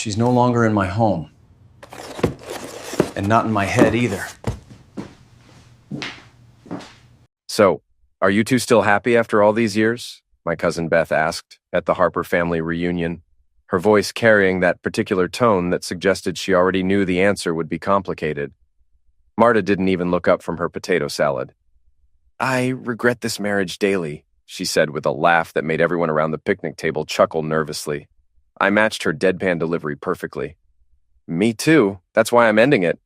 She's no longer in my home. And not in my head either. So, are you two still happy after all these years? My cousin Beth asked at the Harper family reunion, her voice carrying that particular tone that suggested she already knew the answer would be complicated. Marta didn't even look up from her potato salad. I regret this marriage daily, she said with a laugh that made everyone around the picnic table chuckle nervously. I matched her deadpan delivery perfectly. Me too. That's why I'm ending it.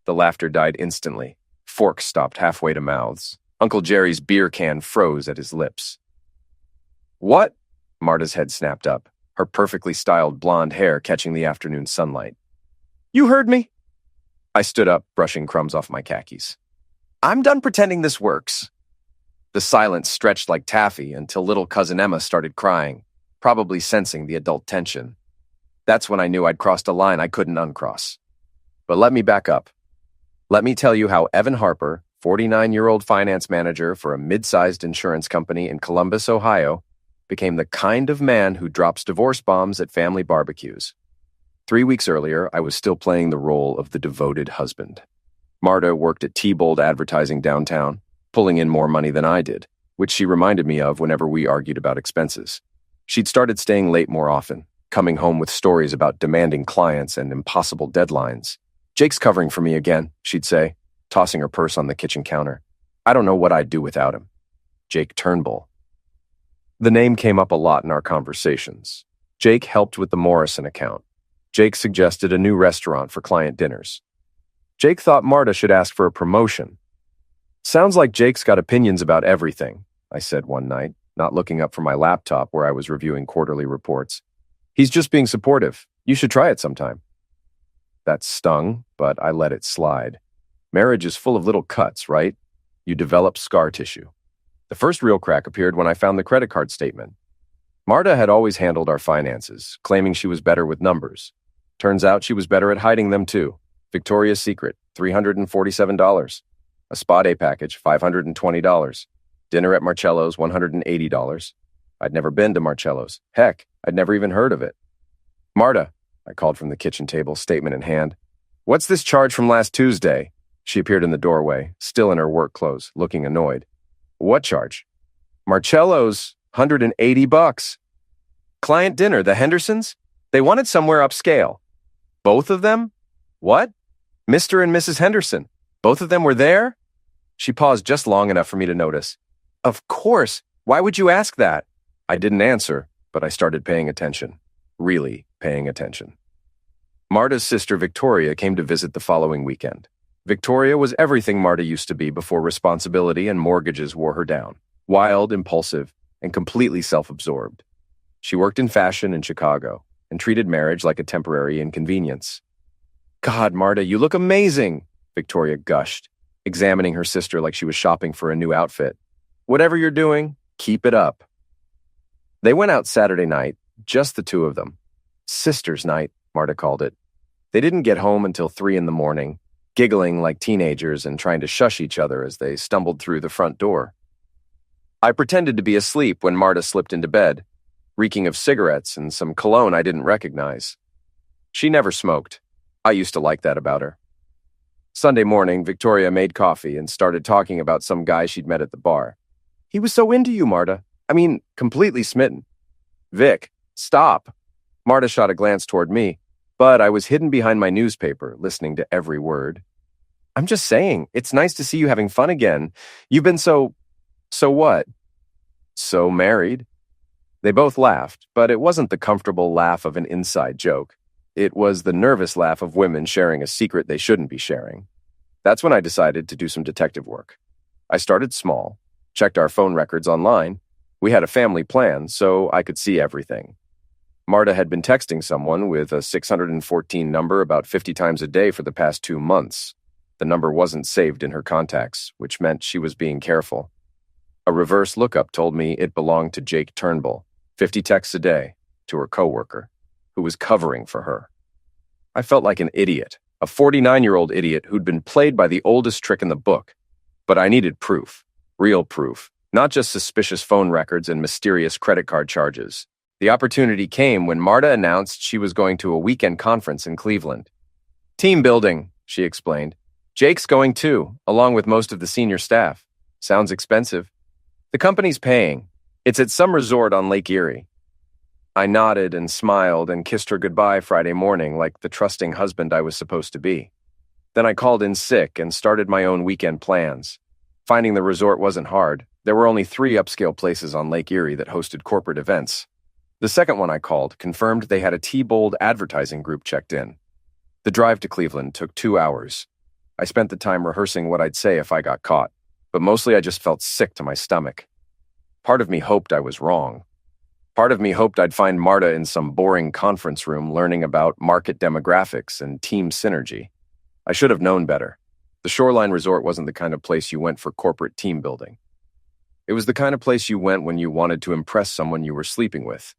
The laughter died instantly. Forks stopped halfway to mouths. Uncle Jerry's beer can froze at his lips. What? Marta's head snapped up, her perfectly styled blonde hair catching the afternoon sunlight. You heard me. I stood up, brushing crumbs off my khakis. I'm done pretending this works. The silence stretched like taffy until little cousin Emma started crying, probably sensing the adult tension. That's when I knew I'd crossed a line I couldn't uncross. But let me back up. Let me tell you how Evan Harper, 49-year-old finance manager for a mid-sized insurance company in Columbus, Ohio, became the kind of man who drops divorce bombs at family barbecues. 3 weeks earlier, I was still playing the role of the devoted husband. Marta worked at T-Bold Advertising downtown, pulling in more money than I did, which she reminded me of whenever we argued about expenses. She'd started staying late more often, coming home with stories about demanding clients and impossible deadlines. Jake's covering for me again, she'd say, tossing her purse on the kitchen counter. I don't know what I'd do without him. Jake Turnbull. The name came up a lot in our conversations. Jake helped with the Morrison account. Jake suggested a new restaurant for client dinners. Jake thought Marta should ask for a promotion. Sounds like Jake's got opinions about everything, I said one night, not looking up from my laptop where I was reviewing quarterly reports. He's just being supportive. You should try it sometime. That stung, but I let it slide. Marriage is full of little cuts, right? You develop scar tissue. The first real crack appeared when I found the credit card statement. Marta had always handled our finances, claiming she was better with numbers. Turns out she was better at hiding them too. Victoria's Secret, $347. A spa day package, $520. Dinner at Marcello's, $180. I'd never been to Marcello's. Heck, I'd never even heard of it. Marta, I called from the kitchen table, statement in hand. What's this charge from last Tuesday? She appeared in the doorway, still in her work clothes, looking annoyed. What charge? Marcello's, $180. Client dinner, the Hendersons? They wanted somewhere upscale. Both of them? What? Mr. and Mrs. Henderson. Both of them were there? She paused just long enough for me to notice. Of course. Why would you ask that? I didn't answer, but I started paying attention. Really paying attention. Marta's sister Victoria came to visit the following weekend. Victoria was everything Marta used to be before responsibility and mortgages wore her down. Wild, impulsive, and completely self-absorbed. She worked in fashion in Chicago and treated marriage like a temporary inconvenience. God, Marta, you look amazing, Victoria gushed, examining her sister like she was shopping for a new outfit. Whatever you're doing, keep it up. They went out Saturday night, just the two of them. Sisters' night, Marta called it. They didn't get home until 3 a.m, giggling like teenagers and trying to shush each other as they stumbled through the front door. I pretended to be asleep when Marta slipped into bed, reeking of cigarettes and some cologne I didn't recognize. She never smoked. I used to like that about her. Sunday morning, Victoria made coffee and started talking about some guy she'd met at the bar. He was so into you, Marta. I mean, completely smitten. Vic, stop. Marta shot a glance toward me, but I was hidden behind my newspaper, listening to every word. I'm just saying, it's nice to see you having fun again. You've been so what? So married. They both laughed, but it wasn't the comfortable laugh of an inside joke. It was the nervous laugh of women sharing a secret they shouldn't be sharing. That's when I decided to do some detective work. I started small, checked our phone records online. We had a family plan, so I could see everything. Marta had been texting someone with a 614 number about 50 times a day for the past 2 months. The number wasn't saved in her contacts, which meant she was being careful. A reverse lookup told me it belonged to Jake Turnbull, 50 texts a day, to her coworker, who was covering for her. I felt like an idiot, a 49-year-old idiot who'd been played by the oldest trick in the book. But I needed proof, real proof, not just suspicious phone records and mysterious credit card charges. The opportunity came when Marta announced she was going to a weekend conference in Cleveland. Team building, she explained. Jake's going too, along with most of the senior staff. Sounds expensive. The company's paying. It's at some resort on Lake Erie. I nodded and smiled and kissed her goodbye Friday morning like the trusting husband I was supposed to be. Then I called in sick and started my own weekend plans. Finding the resort wasn't hard. There were only 3 upscale places on Lake Erie that hosted corporate events. The second one I called confirmed they had a T-Bold advertising group checked in. The drive to Cleveland took 2 hours. I spent the time rehearsing what I'd say if I got caught, but mostly I just felt sick to my stomach. Part of me hoped I was wrong. Part of me hoped I'd find Marta in some boring conference room learning about market demographics and team synergy. I should have known better. The Shoreline Resort wasn't the kind of place you went for corporate team building. It was the kind of place you went when you wanted to impress someone you were sleeping with.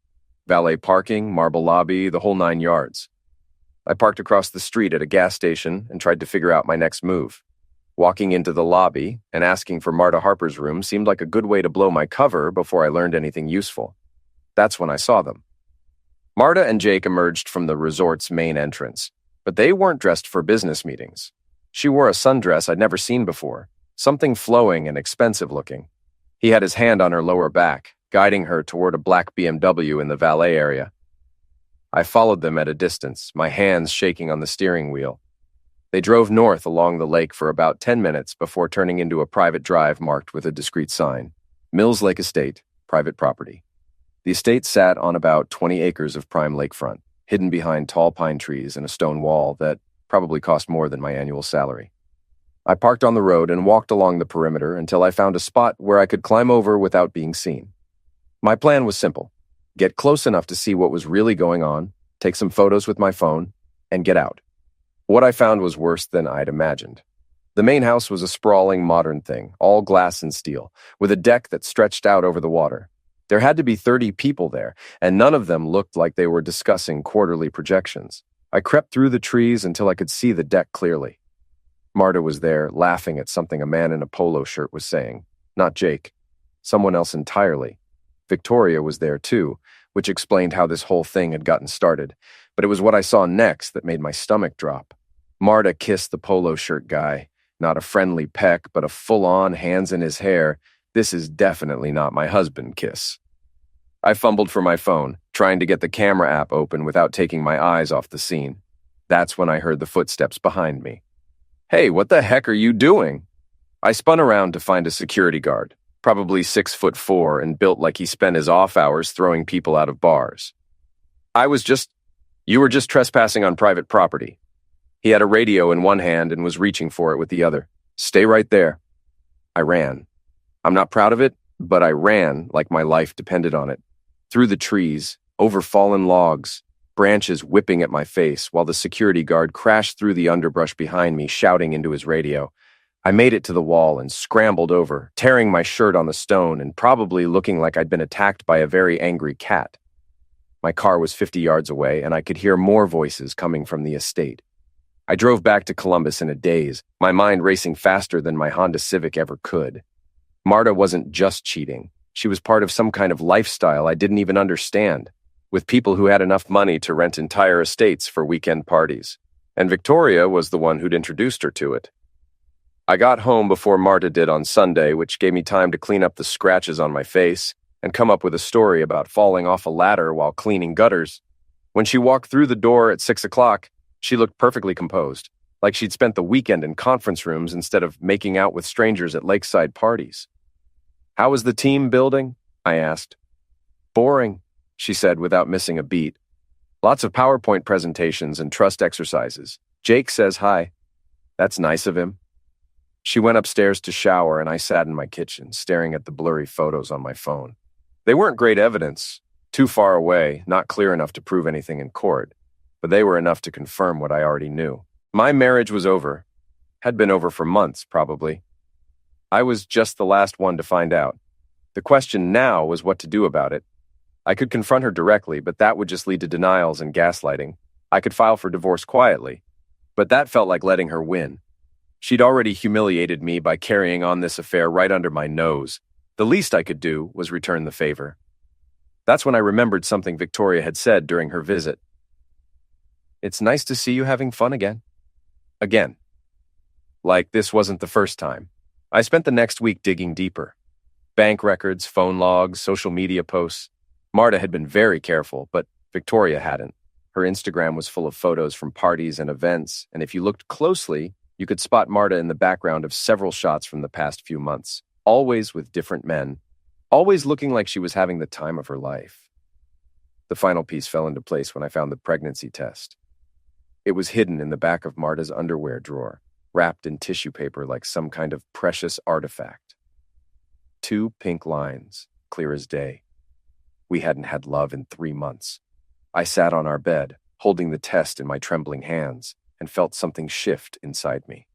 Valet parking, marble lobby, the whole 9 yards. I parked across the street at a gas station and tried to figure out my next move. Walking into the lobby and asking for Marta Harper's room seemed like a good way to blow my cover before I learned anything useful. That's when I saw them. Marta and Jake emerged from the resort's main entrance, but they weren't dressed for business meetings. She wore a sundress I'd never seen before, something flowing and expensive looking. He had his hand on her lower back, guiding her toward a black BMW in the valet area. I followed them at a distance, my hands shaking on the steering wheel. They drove north along the lake for about 10 minutes before turning into a private drive marked with a discreet sign. Mills Lake Estate, private property. The estate sat on about 20 acres of prime lakefront, hidden behind tall pine trees and a stone wall that probably cost more than my annual salary. I parked on the road and walked along the perimeter until I found a spot where I could climb over without being seen. My plan was simple. Get close enough to see what was really going on, take some photos with my phone, and get out. What I found was worse than I'd imagined. The main house was a sprawling modern thing, all glass and steel, with a deck that stretched out over the water. There had to be 30 people there, and none of them looked like they were discussing quarterly projections. I crept through the trees until I could see the deck clearly. Marta was there, laughing at something a man in a polo shirt was saying. Not Jake. Someone else entirely. Victoria was there too, which explained how this whole thing had gotten started, but it was what I saw next that made my stomach drop. Marta kissed the polo shirt guy. Not a friendly peck, but a full-on hands in his hair. This is definitely not my husband kiss. I fumbled for my phone, trying to get the camera app open without taking my eyes off the scene. That's when I heard the footsteps behind me. Hey, what the heck are you doing? I spun around to find a security guard, probably 6'4" and built like he spent his off hours throwing people out of bars. You were just trespassing on private property. He had a radio in one hand and was reaching for it with the other. Stay right there. I ran. I'm not proud of it, but I ran like my life depended on it. Through the trees, over fallen logs, branches whipping at my face while the security guard crashed through the underbrush behind me, shouting into his radio. I made it to the wall and scrambled over, tearing my shirt on the stone and probably looking like I'd been attacked by a very angry cat. My car was 50 yards away, and I could hear more voices coming from the estate. I drove back to Columbus in a daze, my mind racing faster than my Honda Civic ever could. Marta wasn't just cheating. She was part of some kind of lifestyle I didn't even understand, with people who had enough money to rent entire estates for weekend parties. And Victoria was the one who'd introduced her to it. I got home before Marta did on Sunday, which gave me time to clean up the scratches on my face and come up with a story about falling off a ladder while cleaning gutters. When she walked through the door at 6 o'clock, she looked perfectly composed, like she'd spent the weekend in conference rooms instead of making out with strangers at lakeside parties. How was the team building? I asked. Boring, she said without missing a beat. Lots of PowerPoint presentations and trust exercises. Jake says hi. That's nice of him. She went upstairs to shower, and I sat in my kitchen, staring at the blurry photos on my phone. They weren't great evidence, too far away, not clear enough to prove anything in court, but they were enough to confirm what I already knew. My marriage was over. Had been over for months, probably. I was just the last one to find out. The question now was what to do about it. I could confront her directly, but that would just lead to denials and gaslighting. I could file for divorce quietly, but that felt like letting her win. She'd already humiliated me by carrying on this affair right under my nose. The least I could do was return the favor. That's when I remembered something Victoria had said during her visit. "It's nice to see you having fun again." Again. Like this wasn't the first time. I spent the next week digging deeper. Bank records, phone logs, social media posts. Marta had been very careful, but Victoria hadn't. Her Instagram was full of photos from parties and events, and if you looked closely, you could spot Marta in the background of several shots from the past few months, always with different men, always looking like she was having the time of her life. The final piece fell into place when I found the pregnancy test. It was hidden in the back of Marta's underwear drawer, wrapped in tissue paper like some kind of precious artifact. 2 pink lines, clear as day. We hadn't had love in 3 months. I sat on our bed, holding the test in my trembling hands, and felt something shift inside me.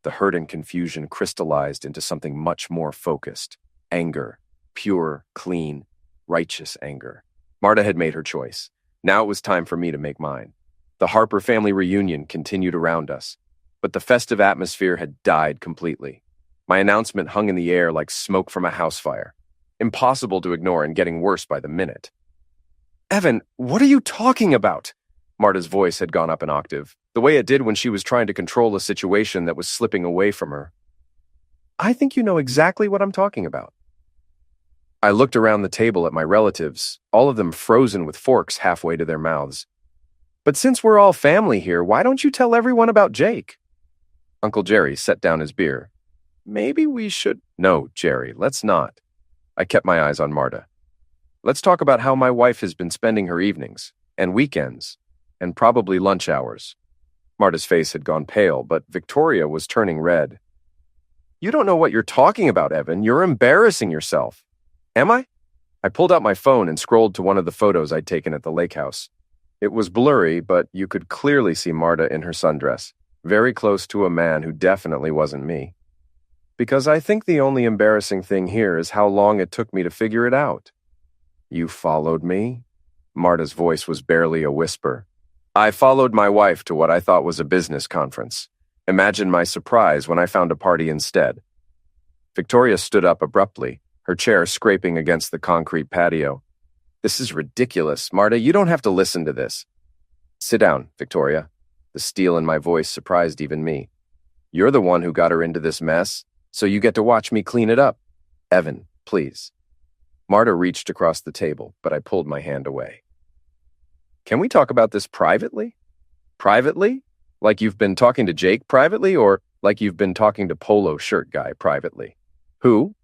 The hurt and confusion crystallized into something much more focused. Anger. Pure, clean, righteous anger. Marta had made her choice. Now it was time for me to make mine. The Harper family reunion continued around us, but the festive atmosphere had died completely. My announcement hung in the air like smoke from a house fire. Impossible to ignore and getting worse by the minute. "Evan, what are you talking about?" Marta's voice had gone up an octave, the way it did when she was trying to control a situation that was slipping away from her. "I think you know exactly what I'm talking about." I looked around the table at my relatives, all of them frozen with forks halfway to their mouths. "But since we're all family here, why don't you tell everyone about Jake?" Uncle Jerry set down his beer. "Maybe we should—" "No, Jerry, let's not." I kept my eyes on Marta. "Let's talk about how my wife has been spending her evenings, and weekends, and probably lunch hours." Marta's face had gone pale, but Victoria was turning red. "You don't know what you're talking about, Evan. You're embarrassing yourself." "Am I?" I pulled out my phone and scrolled to one of the photos I'd taken at the lake house. It was blurry, but you could clearly see Marta in her sundress, very close to a man who definitely wasn't me. Because I think the only embarrassing thing here is how long it took me to figure it out. "You followed me?" Marta's voice was barely a whisper. "I followed my wife to what I thought was a business conference. Imagine my surprise when I found a party instead." Victoria stood up abruptly, her chair scraping against the concrete patio. "This is ridiculous, Marta. You don't have to listen to this." "Sit down, Victoria." The steel in my voice surprised even me. "You're the one who got her into this mess, so you get to watch me clean it up. Evan, please." Marta reached across the table, but I pulled my hand away. "Can we talk about this privately?" "Privately? Like you've been talking to Jake privately, or like you've been talking to Polo Shirt Guy privately?" "Who?"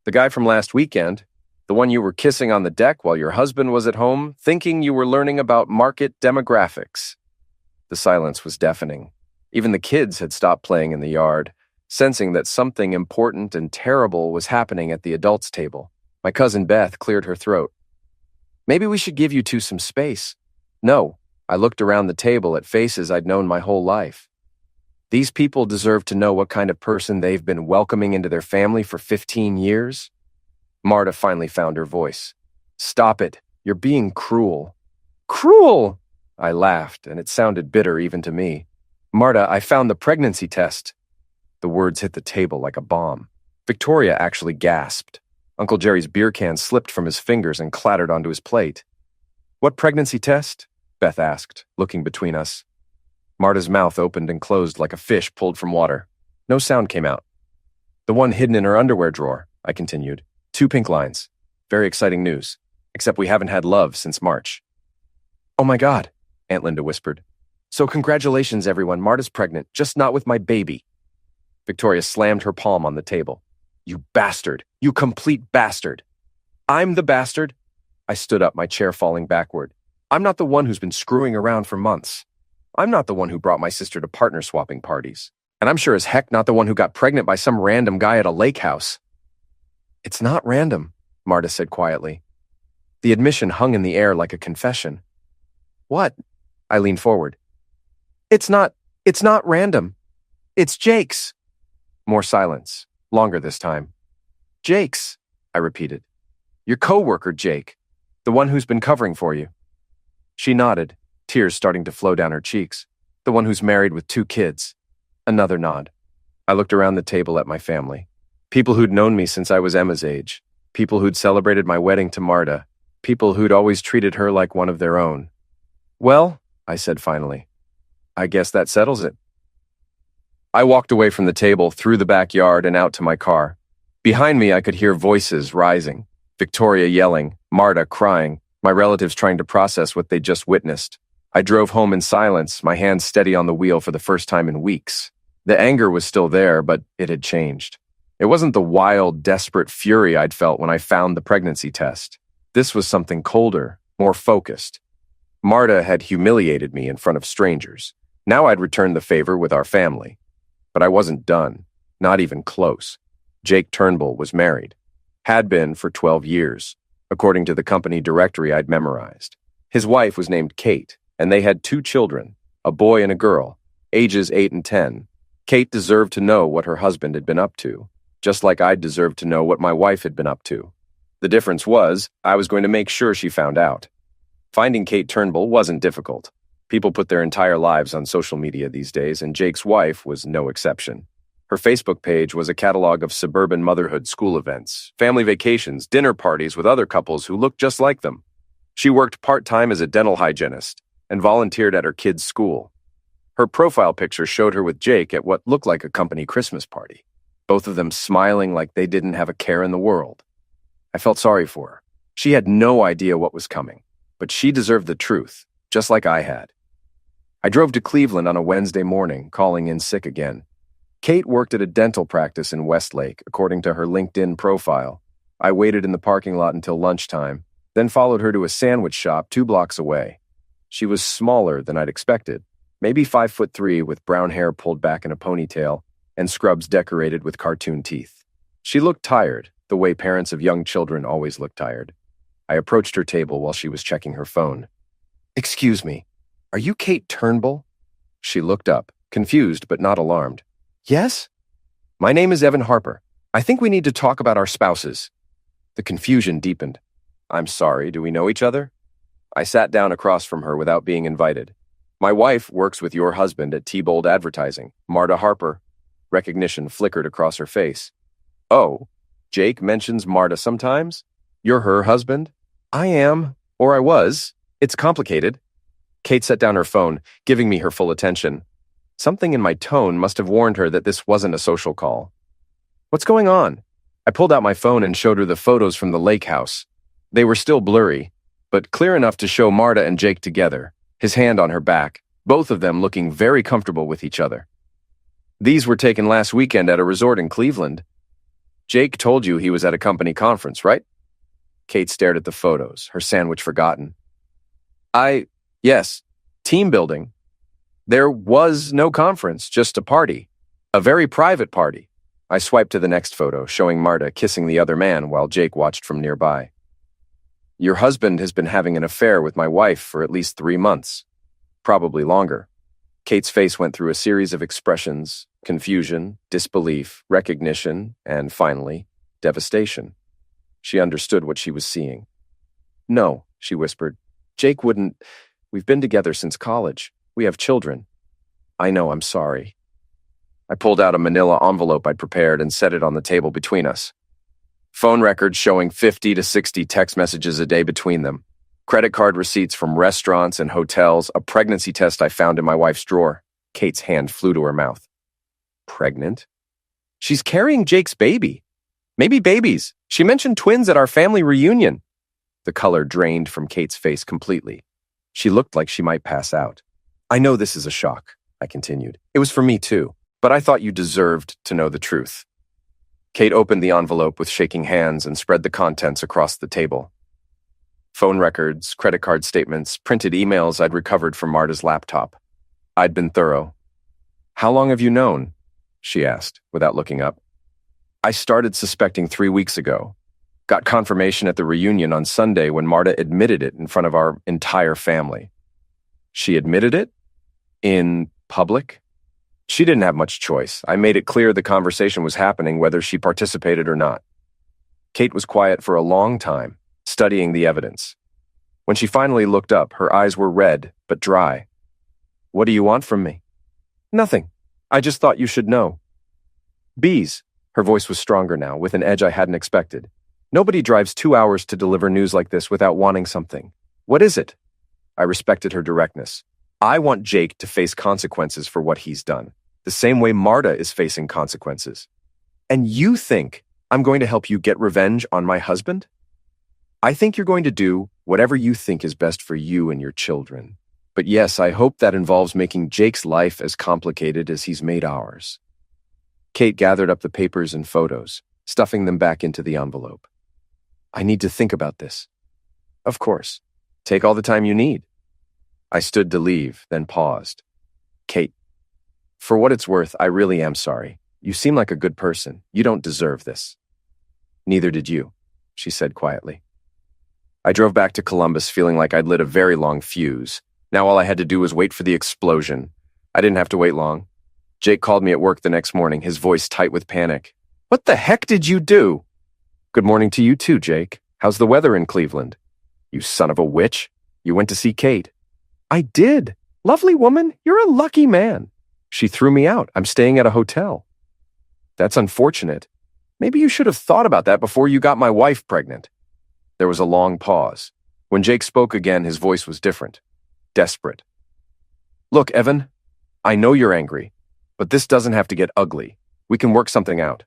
"The guy from last weekend. The one you were kissing on the deck while your husband was at home, thinking you were learning about market demographics." The silence was deafening. Even the kids had stopped playing in the yard, sensing that something important and terrible was happening at the adults' table. My cousin Beth cleared her throat. "Maybe we should give you two some space." "No." I looked around the table at faces I'd known my whole life. These people deserve to know what kind of person they've been welcoming into their family for 15 years. Marta finally found her voice. "Stop it. You're being cruel." "Cruel?" I laughed, and it sounded bitter even to me. "Marta, I found the pregnancy test." The words hit the table like a bomb. Victoria actually gasped. Uncle Jerry's beer can slipped from his fingers and clattered onto his plate. "What pregnancy test?" Beth asked, looking between us. Marta's mouth opened and closed like a fish pulled from water. No sound came out. "The one hidden in her underwear drawer," I continued. 2 pink lines. "Very exciting news. Except we haven't had love since March." "Oh my God," Aunt Linda whispered. "So congratulations, everyone. Marta's pregnant, just not with my baby." Victoria slammed her palm on the table. "You bastard. You complete bastard." "I'm the bastard." I stood up, my chair falling backward. "I'm not the one who's been screwing around for months. I'm not the one who brought my sister to partner-swapping parties. And I'm sure as heck not the one who got pregnant by some random guy at a lake house." "It's not random," Marta said quietly. The admission hung in the air like a confession. "What?" I leaned forward. It's not random. It's Jake's." More silence, longer this time. "Jake's," I repeated. "Your coworker, Jake, the one who's been covering for you." She nodded, tears starting to flow down her cheeks. "The one who's married with 2 kids." Another nod. I looked around the table at my family. People who'd known me since I was Emma's age. People who'd celebrated my wedding to Marta. people who'd always treated her like one of their own. "Well," I said finally, "I guess that settles it." I walked away from the table, through the backyard, and out to my car. Behind me, I could hear voices rising. Victoria yelling, Marta crying, my relatives trying to process what they'd just witnessed. I drove home in silence, my hands steady on the wheel for the first time in weeks. The anger was still there, but it had changed. It wasn't the wild, desperate fury I'd felt when I found the pregnancy test. This was something colder, more focused. Marta had humiliated me in front of strangers. Now I'd return the favor with our family. But I wasn't done, not even close. Jake Turnbull was married. Had been for 12 years, according to the company directory I'd memorized. His wife was named Kate, and they had 2 children, a boy and a girl, ages 8 and 10. Kate deserved to know what her husband had been up to, just like I'd deserved to know what my wife had been up to. The difference was, I was going to make sure she found out. Finding Kate Turnbull wasn't difficult. People put their entire lives on social media these days, and Jake's wife was no exception. Her Facebook page was a catalog of suburban motherhood school events, family vacations, dinner parties with other couples who looked just like them. She worked part-time as a dental hygienist and volunteered at her kids' school. Her profile picture showed her with Jake at what looked like a company Christmas party, both of them smiling like they didn't have a care in the world. I felt sorry for her. She had no idea what was coming, but she deserved the truth, just like I had. I drove to Cleveland on a Wednesday morning, calling in sick again. Kate worked at a dental practice in Westlake, according to her LinkedIn profile. I waited in the parking lot until lunchtime, then followed her to a sandwich shop 2 blocks away. She was smaller than I'd expected, maybe 5'3" with brown hair pulled back in a ponytail and scrubs decorated with cartoon teeth. She looked tired, the way parents of young children always look tired. I approached her table while she was checking her phone. "Excuse me, are you Kate Turnbull?" She looked up, confused but not alarmed. "Yes?" "My name is Evan Harper. I think we need to talk about our spouses." The confusion deepened. "I'm sorry, do we know each other?" I sat down across from her without being invited. "My wife works with your husband at T-Bold Advertising, Marta Harper." Recognition flickered across her face. "Oh, Jake mentions Marta sometimes? You're her husband?" "I am, or I was. It's complicated." Kate set down her phone, giving me her full attention. Something in my tone must have warned her that this wasn't a social call. "What's going on?" I pulled out my phone and showed her the photos from the lake house. They were still blurry, but clear enough to show Marta and Jake together, his hand on her back, both of them looking very comfortable with each other. "These were taken last weekend at a resort in Cleveland. Jake told you he was at a company conference, right?" Kate stared at the photos, her sandwich forgotten. Yes, team building. There was no conference, just a party. A very private party." I swiped to the next photo, showing Marta kissing the other man while Jake watched from nearby. "Your husband has been having an affair with my wife for at least 3 months. Probably longer." Kate's face went through a series of expressions: confusion, disbelief, recognition, and finally, devastation. She understood what she was seeing. "No," she whispered. "Jake wouldn't. We've been together since college. We have children." "I know, I'm sorry." I pulled out a manila envelope I'd prepared and set it on the table between us. Phone records showing 50 to 60 text messages a day between them. Credit card receipts from restaurants and hotels, a pregnancy test I found in my wife's drawer. Kate's hand flew to her mouth. "Pregnant? She's carrying Jake's baby. Maybe babies. She mentioned twins at our family reunion." The color drained from Kate's face completely. She looked like she might pass out. "I know this is a shock," I continued. "It was for me too, but I thought you deserved to know the truth." Kate opened the envelope with shaking hands and spread the contents across the table. Phone records, credit card statements, printed emails I'd recovered from Marta's laptop. I'd been thorough. "How long have you known?" she asked, without looking up. "I started suspecting 3 weeks ago. Got confirmation at the reunion on Sunday when Marta admitted it in front of our entire family." "She admitted it? In public?" "She didn't have much choice. I made it clear the conversation was happening whether she participated or not." Kate was quiet for a long time, studying the evidence. When she finally looked up, her eyes were red, but dry. "What do you want from me?" "Nothing. I just thought you should know." "Bees." Her voice was stronger now, with an edge I hadn't expected. Nobody drives 2 hours to deliver news like this without wanting something. What is it? I respected her directness. I want Jake to face consequences for what he's done, the same way Marta is facing consequences. And you think I'm going to help you get revenge on my husband? I think you're going to do whatever you think is best for you and your children. But yes, I hope that involves making Jake's life as complicated as he's made ours. Kate gathered up the papers and photos, stuffing them back into the envelope. I need to think about this. Of course. Take all the time you need. I stood to leave, then paused. Kate, for what it's worth, I really am sorry. You seem like a good person. You don't deserve this. Neither did you, she said quietly. I drove back to Columbus feeling like I'd lit a very long fuse. Now all I had to do was wait for the explosion. I didn't have to wait long. Jake called me at work the next morning, his voice tight with panic. What the heck did you do? Good morning to you too, Jake. How's the weather in Cleveland? You son of a witch. You went to see Kate. I did. Lovely woman, you're a lucky man. She threw me out. I'm staying at a hotel. That's unfortunate. Maybe you should have thought about that before you got my wife pregnant. There was a long pause. When Jake spoke again, his voice was different. Desperate. Look, Evan, I know you're angry, but this doesn't have to get ugly. We can work something out.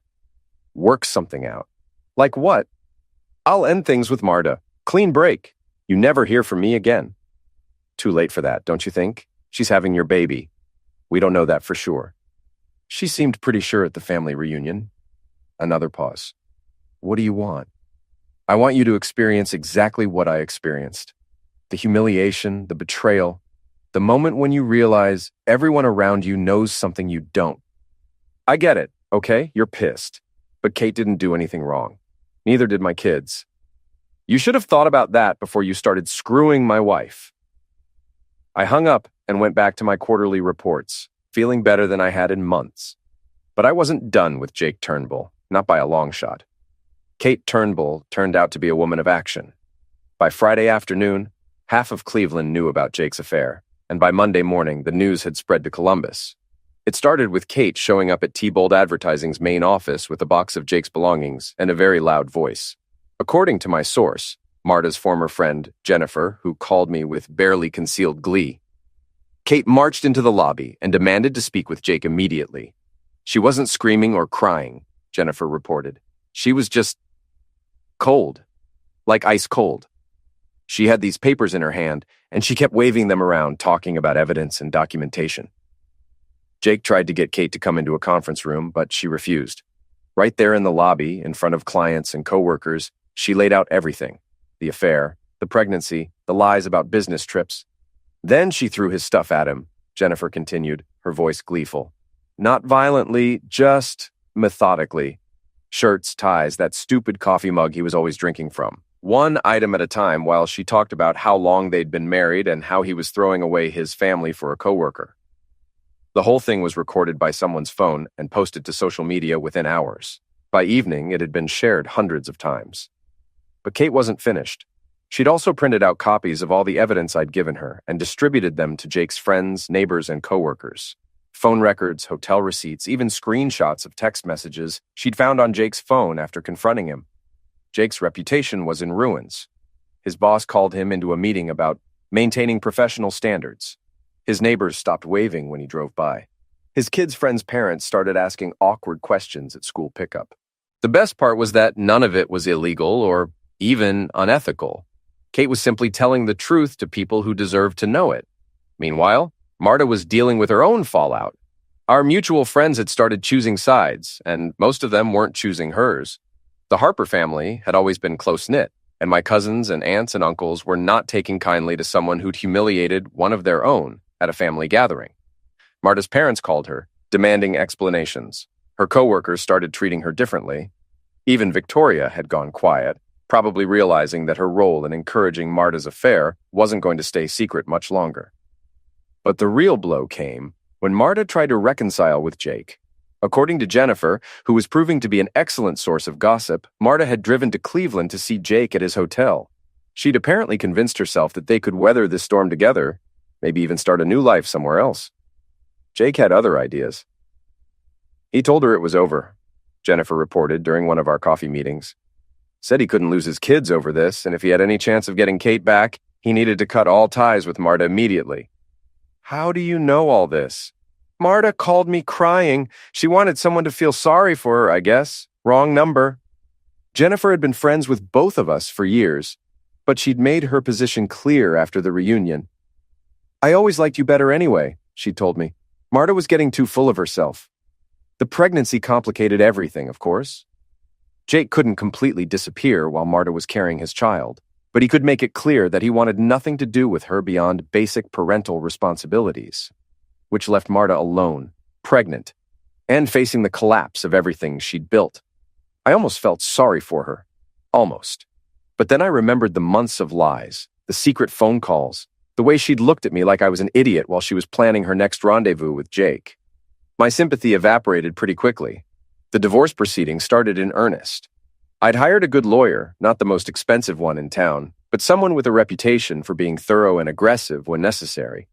Work something out? Like what? I'll end things with Marta. Clean break. You never hear from me again. Too late for that, don't you think? She's having your baby. We don't know that for sure. She seemed pretty sure at the family reunion. Another pause. What do you want? I want you to experience exactly what I experienced. The humiliation, the betrayal, the moment when you realize everyone around you knows something you don't. I get it, okay? You're pissed. But Kate didn't do anything wrong. Neither did my kids. You should have thought about that before you started screwing my wife. I hung up and went back to my quarterly reports, feeling better than I had in months. But I wasn't done with Jake Turnbull, not by a long shot. Kate Turnbull turned out to be a woman of action. By Friday afternoon, half of Cleveland knew about Jake's affair, and by Monday morning, the news had spread to Columbus. It started with Kate showing up at T-Bold Advertising's main office with a box of Jake's belongings and a very loud voice. According to my source, Marta's former friend, Jennifer, who called me with barely concealed glee, Kate marched into the lobby and demanded to speak with Jake immediately. She wasn't screaming or crying, Jennifer reported. She was just cold, like ice cold. She had these papers in her hand, and she kept waving them around, talking about evidence and documentation. Jake tried to get Kate to come into a conference room, but she refused. Right there in the lobby, in front of clients and coworkers, she laid out everything. The affair, the pregnancy, the lies about business trips. Then she threw his stuff at him, Jennifer continued, her voice gleeful. Not violently, just methodically. Shirts, ties, that stupid coffee mug he was always drinking from. One item at a time while she talked about how long they'd been married and how he was throwing away his family for a coworker. The whole thing was recorded by someone's phone and posted to social media within hours. By evening, it had been shared hundreds of times. But Kate wasn't finished. She'd also printed out copies of all the evidence I'd given her and distributed them to Jake's friends, neighbors, and coworkers. Phone records, hotel receipts, even screenshots of text messages she'd found on Jake's phone after confronting him. Jake's reputation was in ruins. His boss called him into a meeting about maintaining professional standards. His neighbors stopped waving when he drove by. His kids' friends' parents started asking awkward questions at school pickup. The best part was that none of it was illegal or even unethical. Kate was simply telling the truth to people who deserved to know it. Meanwhile, Marta was dealing with her own fallout. Our mutual friends had started choosing sides, and most of them weren't choosing hers. The Harper family had always been close-knit, and my cousins and aunts and uncles were not taking kindly to someone who'd humiliated one of their own at a family gathering. Marta's parents called her, demanding explanations. Her coworkers started treating her differently. Even Victoria had gone quiet, probably realizing that her role in encouraging Marta's affair wasn't going to stay secret much longer. But the real blow came when Marta tried to reconcile with Jake. According to Jennifer, who was proving to be an excellent source of gossip, Marta had driven to Cleveland to see Jake at his hotel. She'd apparently convinced herself that they could weather this storm together, maybe even start a new life somewhere else. Jake had other ideas. He told her it was over, Jennifer reported during one of our coffee meetings. Said he couldn't lose his kids over this, and if he had any chance of getting Kate back, he needed to cut all ties with Marta immediately. How do you know all this? Marta called me crying. She wanted someone to feel sorry for her, I guess. Wrong number. Jennifer had been friends with both of us for years, but she'd made her position clear after the reunion. I always liked you better anyway, she told me. Marta was getting too full of herself. The pregnancy complicated everything, of course. Jake couldn't completely disappear while Marta was carrying his child, but he could make it clear that he wanted nothing to do with her beyond basic parental responsibilities, which left Marta alone, pregnant, and facing the collapse of everything she'd built. I almost felt sorry for her. Almost. But then I remembered the months of lies, the secret phone calls, the way she'd looked at me like I was an idiot while she was planning her next rendezvous with Jake. My sympathy evaporated pretty quickly. The divorce proceedings started in earnest. I'd hired a good lawyer, not the most expensive one in town, but someone with a reputation for being thorough and aggressive when necessary.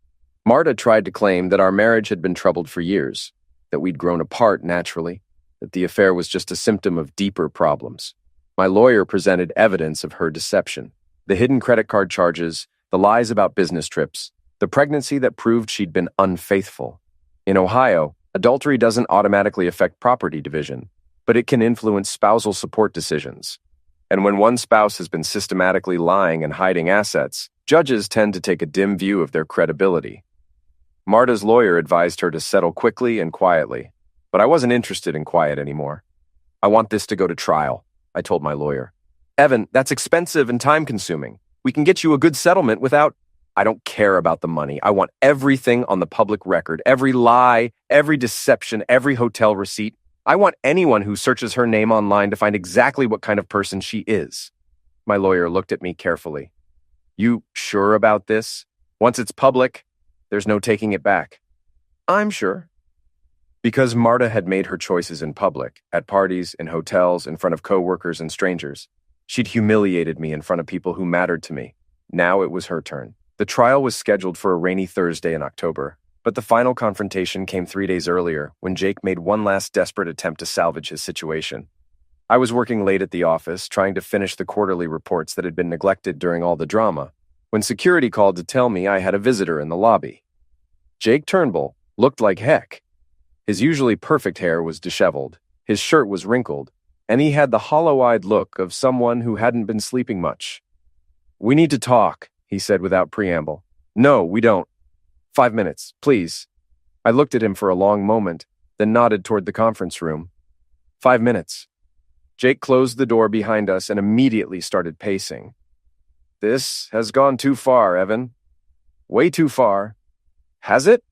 Marta tried to claim that our marriage had been troubled for years, that we'd grown apart naturally, that the affair was just a symptom of deeper problems. My lawyer presented evidence of her deception, the hidden credit card charges, the lies about business trips, the pregnancy that proved she'd been unfaithful. In Ohio, adultery doesn't automatically affect property division, but it can influence spousal support decisions. And when one spouse has been systematically lying and hiding assets, judges tend to take a dim view of their credibility. Marta's lawyer advised her to settle quickly and quietly, but I wasn't interested in quiet anymore. I want this to go to trial, I told my lawyer. Evan, that's expensive and time-consuming. We can get you a good settlement without... I don't care about the money. I want everything on the public record, every lie, every deception, every hotel receipt. I want anyone who searches her name online to find exactly what kind of person she is. My lawyer looked at me carefully. You sure about this? Once it's public, there's no taking it back. I'm sure. Because Marta had made her choices in public, at parties, in hotels, in front of coworkers and strangers. She'd humiliated me in front of people who mattered to me. Now it was her turn. The trial was scheduled for a rainy Thursday in October, but the final confrontation came 3 days earlier when Jake made one last desperate attempt to salvage his situation. I was working late at the office, trying to finish the quarterly reports that had been neglected during all the drama, when security called to tell me I had a visitor in the lobby. Jake Turnbull looked like heck. His usually perfect hair was disheveled, his shirt was wrinkled, and he had the hollow-eyed look of someone who hadn't been sleeping much. We need to talk, he said without preamble. No, we don't. 5 minutes, please. I looked at him for a long moment, then nodded toward the conference room. 5 minutes. Jake closed the door behind us and immediately started pacing. This has gone too far, Evan. Way too far. Has it?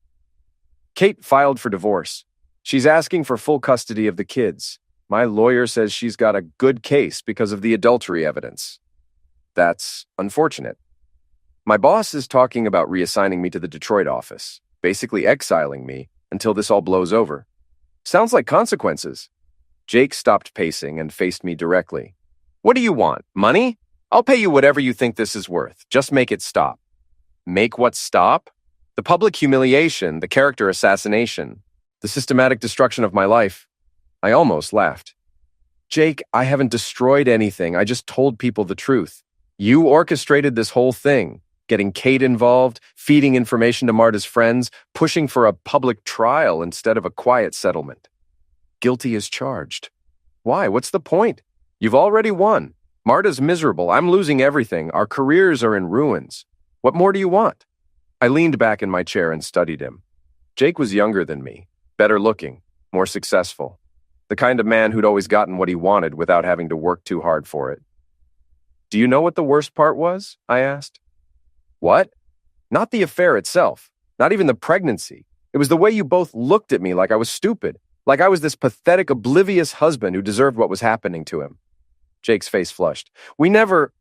Kate filed for divorce. She's asking for full custody of the kids. My lawyer says she's got a good case because of the adultery evidence. That's unfortunate. My boss is talking about reassigning me to the Detroit office, basically exiling me until this all blows over. Sounds like consequences. Jake stopped pacing and faced me directly. What do you want? Money? I'll pay you whatever you think this is worth. Just make it stop. Make what stop? The public humiliation, the character assassination, the systematic destruction of my life. I almost laughed. Jake, I haven't destroyed anything. I just told people the truth. You orchestrated this whole thing. Getting Kate involved, feeding information to Marta's friends, pushing for a public trial instead of a quiet settlement. Guilty as charged. Why? What's the point? You've already won. Marta's miserable. I'm losing everything. Our careers are in ruins. What more do you want? I leaned back in my chair and studied him. Jake was younger than me, better looking, more successful. The kind of man who'd always gotten what he wanted without having to work too hard for it. Do you know what the worst part was? I asked. What? Not the affair itself, not even the pregnancy. It was the way you both looked at me like I was stupid, like I was this pathetic, oblivious husband who deserved what was happening to him. Jake's face flushed. We never...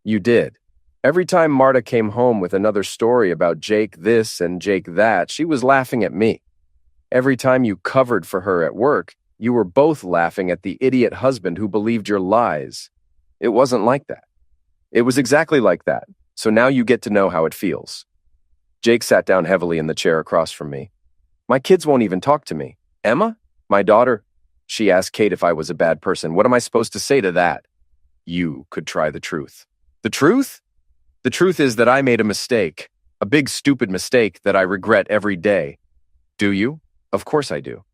You did. Every time Marta came home with another story about Jake this and Jake that, she was laughing at me. Every time you covered for her at work, you were both laughing at the idiot husband who believed your lies. It wasn't like that. It was exactly like that. So now you get to know how it feels. Jake sat down heavily in the chair across from me. My kids won't even talk to me. Emma, my daughter, she asked Kate if I was a bad person. What am I supposed to say to that? you could try the truth. The truth? The truth is that I made a mistake, a big stupid mistake that I regret every day. Do you? Of course I do.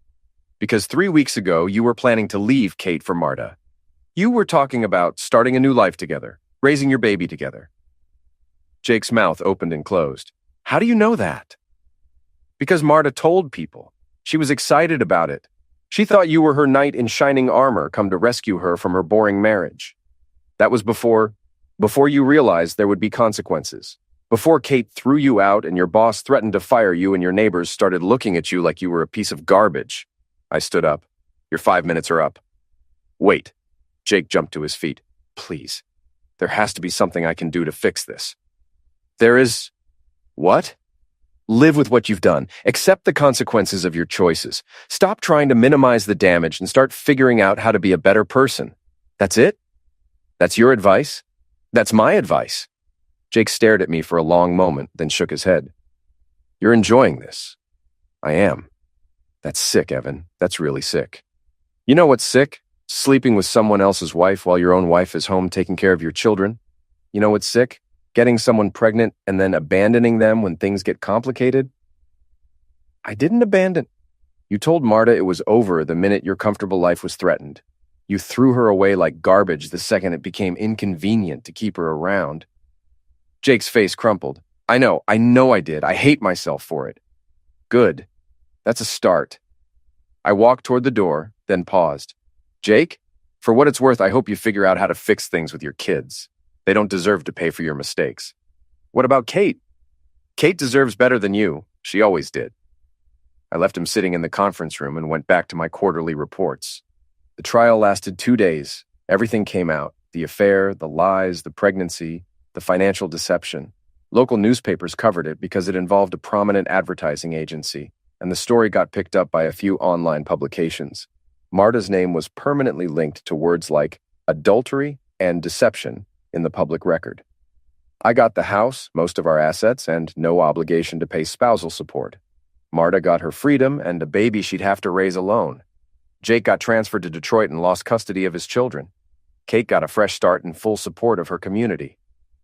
Because 3 weeks ago, you were planning to leave Kate for Marta. You were talking about starting a new life together, raising your baby together. Jake's mouth opened and closed. How do you know that? Because Marta told people. She was excited about it. She thought you were her knight in shining armor come to rescue her from her boring marriage. That was before you realized there would be consequences. Before Kate threw you out and your boss threatened to fire you and your neighbors started looking at you like you were a piece of garbage. I stood up. Your 5 minutes are up. Wait. Jake jumped to his feet. Please. There has to be something I can do to fix this. There is... What? Live with what you've done. Accept the consequences of your choices. Stop trying to minimize the damage and start figuring out how to be a better person. That's it? That's your advice? That's my advice. Jake stared at me for a long moment, then shook his head. You're enjoying this. I am. That's sick, Evan. That's really sick. You know what's sick? Sleeping with someone else's wife while your own wife is home taking care of your children. You know what's sick? Getting someone pregnant and then abandoning them when things get complicated. I didn't abandon. You told Marta it was over the minute your comfortable life was threatened. You threw her away like garbage the second it became inconvenient to keep her around. Jake's face crumpled. I know I did. I hate myself for it. Good. That's a start. I walked toward the door, then paused. Jake, for what it's worth, I hope you figure out how to fix things with your kids. They don't deserve to pay for your mistakes. What about Kate? Kate deserves better than you. She always did. I left him sitting in the conference room and went back to my quarterly reports. The trial lasted 2 days. Everything came out. The affair, the lies, the pregnancy, the financial deception. Local newspapers covered it because it involved a prominent advertising agency, and the story got picked up by a few online publications. Marta's name was permanently linked to words like adultery and deception in the public record. I got the house, most of our assets, and no obligation to pay spousal support. Marta got her freedom and a baby she'd have to raise alone. Jake got transferred to Detroit and lost custody of his children. Kate got a fresh start and full support of her community.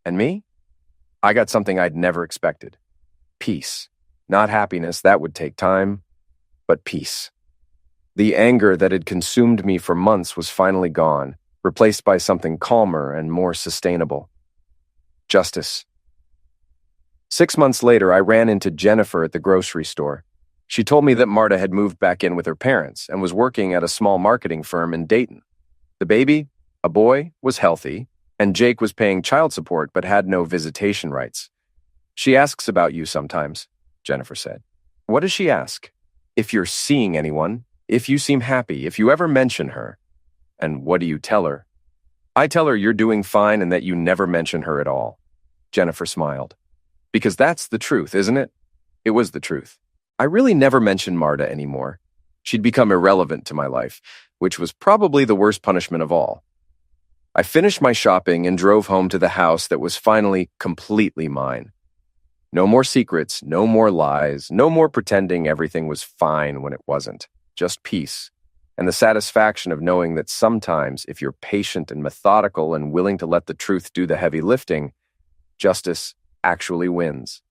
And me? I got something I'd never expected. Peace. Not happiness, that would take time, but peace. The anger that had consumed me for months was finally gone, replaced by something calmer and more sustainable. Justice. 6 months later, I ran into Jennifer at the grocery store. She told me that Marta had moved back in with her parents and was working at a small marketing firm in Dayton. The baby, a boy, was healthy, and Jake was paying child support but had no visitation rights. She asks about you sometimes, Jennifer said. What does she ask? If you're seeing anyone, if you seem happy, if you ever mention her. And what do you tell her? I tell her you're doing fine and that you never mention her at all. Jennifer smiled. Because that's the truth, isn't it? It was the truth. I really never mentioned Marta anymore. She'd become irrelevant to my life, which was probably the worst punishment of all. I finished my shopping and drove home to the house that was finally completely mine. No more secrets, no more lies, no more pretending everything was fine when it wasn't. Just peace. And the satisfaction of knowing that sometimes, if you're patient and methodical and willing to let the truth do the heavy lifting, justice actually wins.